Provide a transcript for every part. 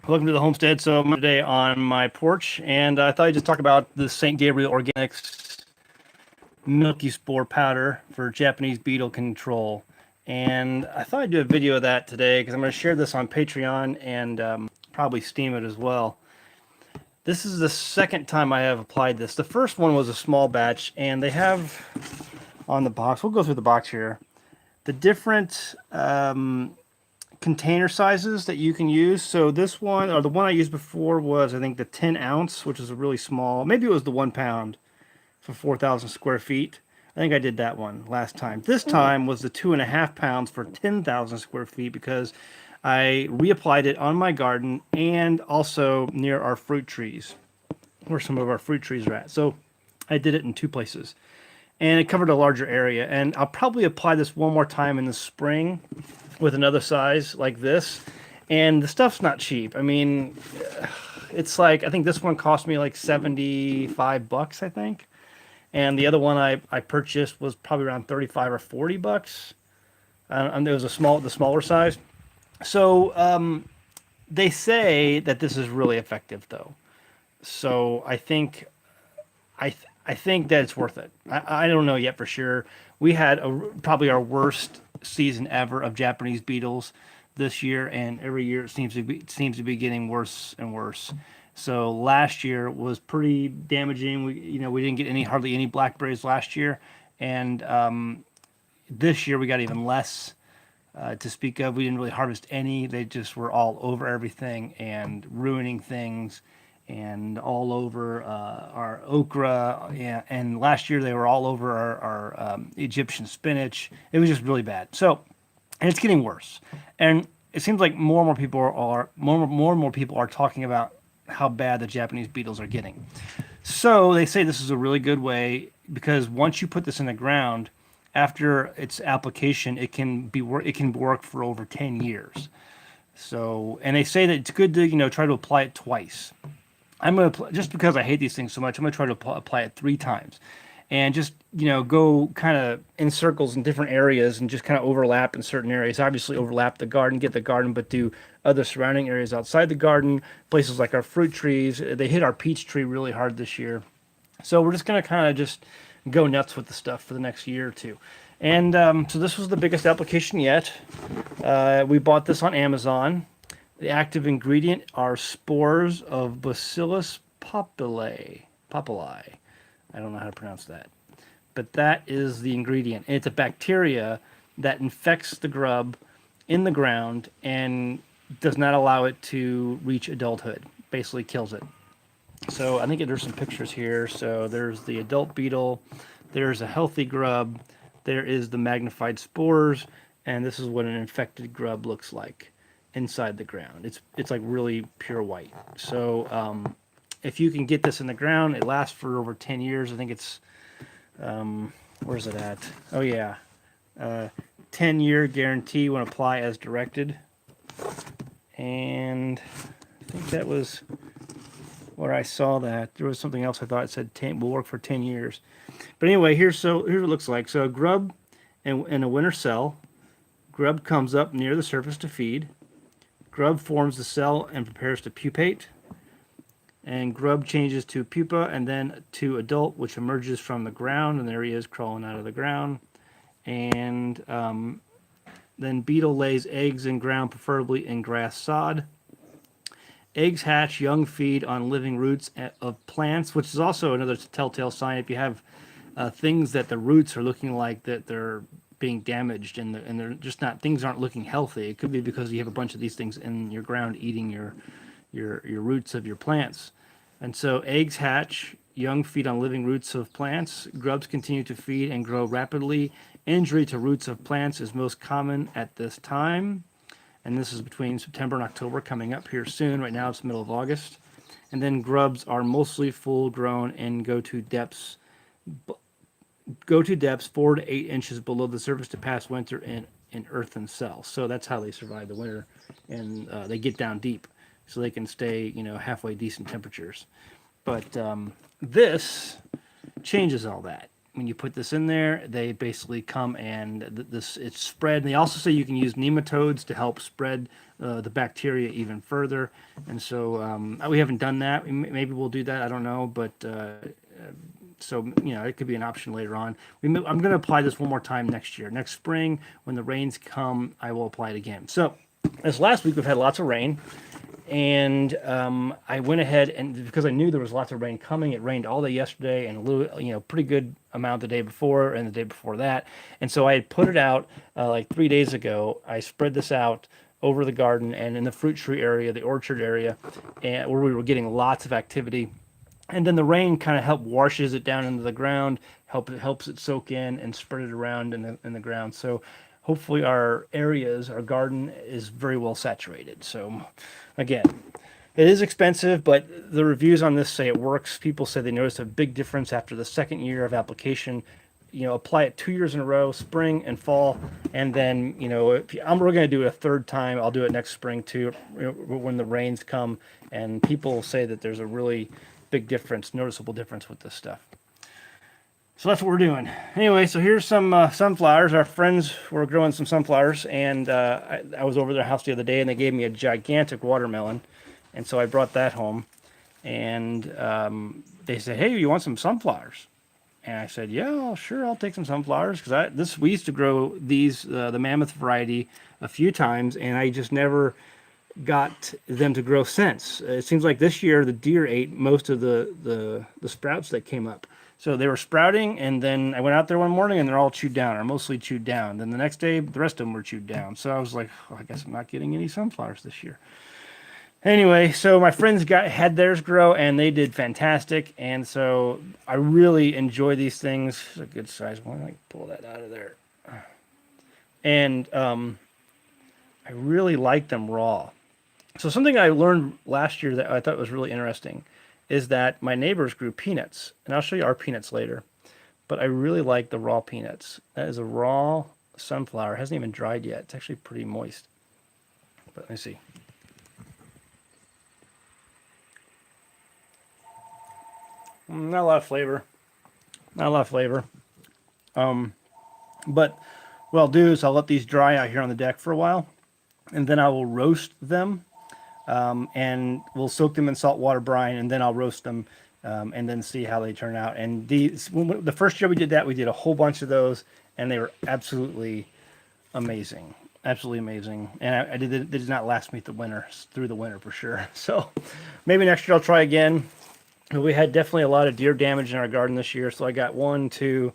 Welcome to the homestead. So I'm today on my porch, and I thought I'd just talk about the St. Gabriel Organics Milky Spore powder for Japanese beetle control. And I thought I'd do a video of that today because I'm going to share this on Patreon and probably Steam it as well. This is the second time I have applied this. The first one was a small batch, and they have on the box, we'll go through the box here, the different container sizes that you can use. So this one, or the one I used before, was I think the 10 ounce, which is a really small. Maybe it was the 1 pound for 4,000 square feet. I think I did that one last time. This time was the 2.5 pounds for 10,000 square feet because I reapplied it on my garden and also near our fruit trees, where some of our fruit trees are at. So I did it in two places, and it covered a larger area. And I'll probably apply this one more time in the spring with another size like this. And the stuff's not cheap. I mean, it's like, I think this one cost me like 75 bucks, I think. And the other one I purchased was probably around 35 or 40 bucks. And there was the smaller size. So they say that this is really effective though. So I think I think that it's worth it. I don't know yet for sure. We had probably our worst season ever of Japanese beetles this year, and every year it seems to be getting worse and worse. So last year was pretty damaging. We didn't get hardly any blackberries last year, and this year we got even less to speak of. We didn't really harvest any. They just were all over everything and ruining things, and all over our okra. And last year they were all over our Egyptian spinach. It was just really bad. So, and it's getting worse. And it seems like more and more people are talking about how bad the Japanese beetles are getting. So they say this is a really good way because once you put this in the ground, after its application, it can work for over 10 years. So, and they say that it's good to try to apply it twice. I'm going to, just because I hate these things so much, I'm going to try to apply it 3 times. And just, go kind of in circles in different areas and just kind of overlap in certain areas. Obviously overlap the garden, get the garden, but do other surrounding areas outside the garden, places like our fruit trees. They hit our peach tree really hard this year. So we're just going to kind of just go nuts with the stuff for the next year or two. And so this was the biggest application yet. We bought this on Amazon. The active ingredient are spores of Bacillus populi. I don't know how to pronounce that. But that is the ingredient. And it's a bacteria that infects the grub in the ground and does not allow it to reach adulthood. Basically kills it. So I think there's some pictures here. So there's the adult beetle. There's a healthy grub. There is the magnified spores. And this is what an infected grub looks like inside the ground. It's like really pure white. So if you can get this in the ground, it lasts for over 10 years. I think it's where's it at? Oh yeah, 10-year guarantee when apply as directed. And I think that was where I saw that. There was something else I thought it said 10 will work for 10 years. But anyway, here's what it looks like. So a grub in a winter cell. Grub comes up near the surface to feed. Grub forms the cell and prepares to pupate. And grub changes to pupa and then to adult, which emerges from the ground. And there he is crawling out of the ground. And then beetle lays eggs in ground, preferably in grass sod. Eggs hatch, young feed on living roots of plants, which is also another telltale sign. If you have things that the roots are looking like that they're being damaged and they're just not, things aren't looking healthy, it could be because you have a bunch of these things in your ground eating your roots of your plants. And so eggs hatch, young feed on living roots of plants. Grubs continue to feed and grow rapidly. Injury to roots of plants is most common at this time. And this is between September and October, coming up here soon. Right now it's the middle of August. And then grubs are mostly full grown and go to depths 4 to 8 inches below the surface to pass winter in earthen cells. So that's how they survive the winter. And they get down deep so they can stay, halfway decent temperatures. But this changes all that. when you put this in there, they basically come and it's spread. And they also say you can use nematodes to help spread the bacteria even further. And so we haven't done that. Maybe we'll do that. I don't know, but so it could be an option later on. I'm going to apply this one more time next year. Next spring, when the rains come, I will apply it again. So this last week we've had lots of rain. And I went ahead and because I knew there was lots of rain coming, it rained all day yesterday and a little, pretty good amount the day before and the day before that. And so I had put it out like 3 days ago. I spread this out over the garden and in the fruit tree area, the orchard area, and where we were getting lots of activity. And then the rain kind of washes it down into the ground, helps it soak in and spread it around in the ground. So hopefully our garden is very well saturated. So again, it is expensive, but the reviews on this say it works. People say they notice a big difference after the second year of application. Apply it 2 years in a row, spring and fall, and then we're going to do it a third time. I'll do it next spring too, when the rains come. And people say that there's a really big difference, noticeable difference with this stuff. So that's what we're doing. Anyway, so here's some sunflowers. Our friends were growing some sunflowers, and I was over their house the other day, and they gave me a gigantic watermelon. And so I brought that home, and they said, "Hey, you want some sunflowers?" And I said, "Yeah, sure, I'll take some sunflowers." Because we used to grow these, the mammoth variety, a few times, and I just never got them to grow since. It seems like this year the deer ate most of the sprouts that came up. So they were sprouting, and then I went out there one morning, and they're all chewed down, or mostly chewed down. Then the next day, the rest of them were chewed down. So I was like, I guess I'm not getting any sunflowers this year. Anyway, so my friends had theirs grow, and they did fantastic. And so I really enjoy these things. It's a good size one. I can pull that out of there. And I really like them raw. So something I learned last year that I thought was really interesting is that my neighbors grew peanuts, and I'll show you our peanuts later, but I really like the raw peanuts. That is a raw sunflower. It hasn't even dried yet. It's actually pretty moist. But let me see. Not a lot of flavor. Not a lot of flavor. But what I'll do is I'll let these dry out here on the deck for a while, and then I will roast them. And we'll soak them in saltwater brine, and then I'll roast them, and then see how they turn out. And the first year we did that, we did a whole bunch of those, and they were absolutely amazing, absolutely amazing. And they did not last me through the winter for sure. So maybe next year I'll try again. We had definitely a lot of deer damage in our garden this year, so I got 1, 2,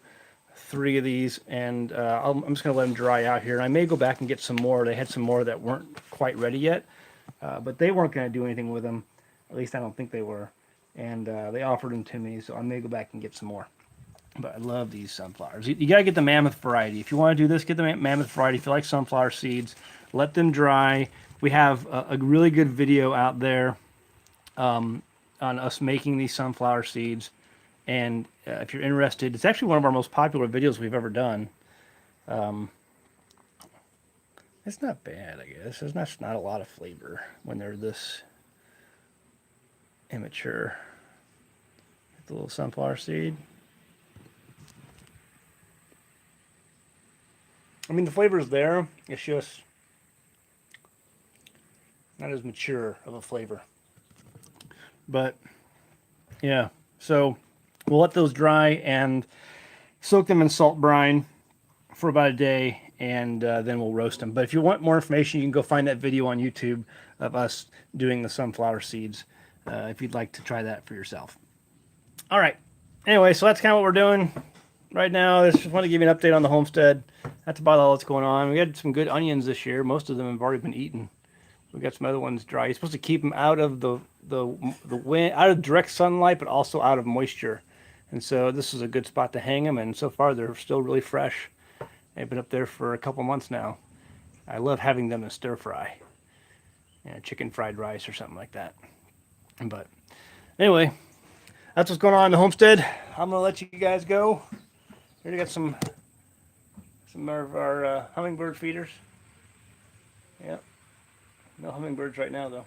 3 of these, and I'm just gonna let them dry out here. And I may go back and get some more. They had some more that weren't quite ready yet. But they weren't going to do anything with them. At least I don't think they were. And they offered them to me, so I may go back and get some more. But I love these sunflowers. You got to get the mammoth variety. If you want to do this, get the mammoth variety. If you like sunflower seeds, let them dry. We have a really good video out there on us making these sunflower seeds. And if you're interested, it's actually one of our most popular videos we've ever done. It's not bad, I guess. There's not a lot of flavor when they're this immature. Get the little sunflower seed. I mean, the flavor's there. It's just not as mature of a flavor. But, yeah. So, we'll let those dry and soak them in salt brine for about a day. And then we'll roast them. But if you want more information, you can go find that video on YouTube of us doing the sunflower seeds if you'd like to try that for yourself. All right. Anyway, so that's kind of what we're doing right now. I just want to give you an update on the homestead. That's about all that's going on. We had some good onions this year. Most of them have already been eaten. We got some other ones dry. You're supposed to keep them out of the wind, out of direct sunlight, but also out of moisture. And so this is a good spot to hang them. And so far, they're still really fresh. They've been up there for a couple months now. I love having them in stir fry. Chicken fried rice or something like that. But anyway, that's what's going on in the homestead. I'm going to let you guys go. Here we got some of our hummingbird feeders. Yep. No hummingbirds right now, though. All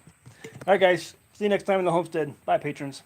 right, guys. See you next time in the homestead. Bye, patrons.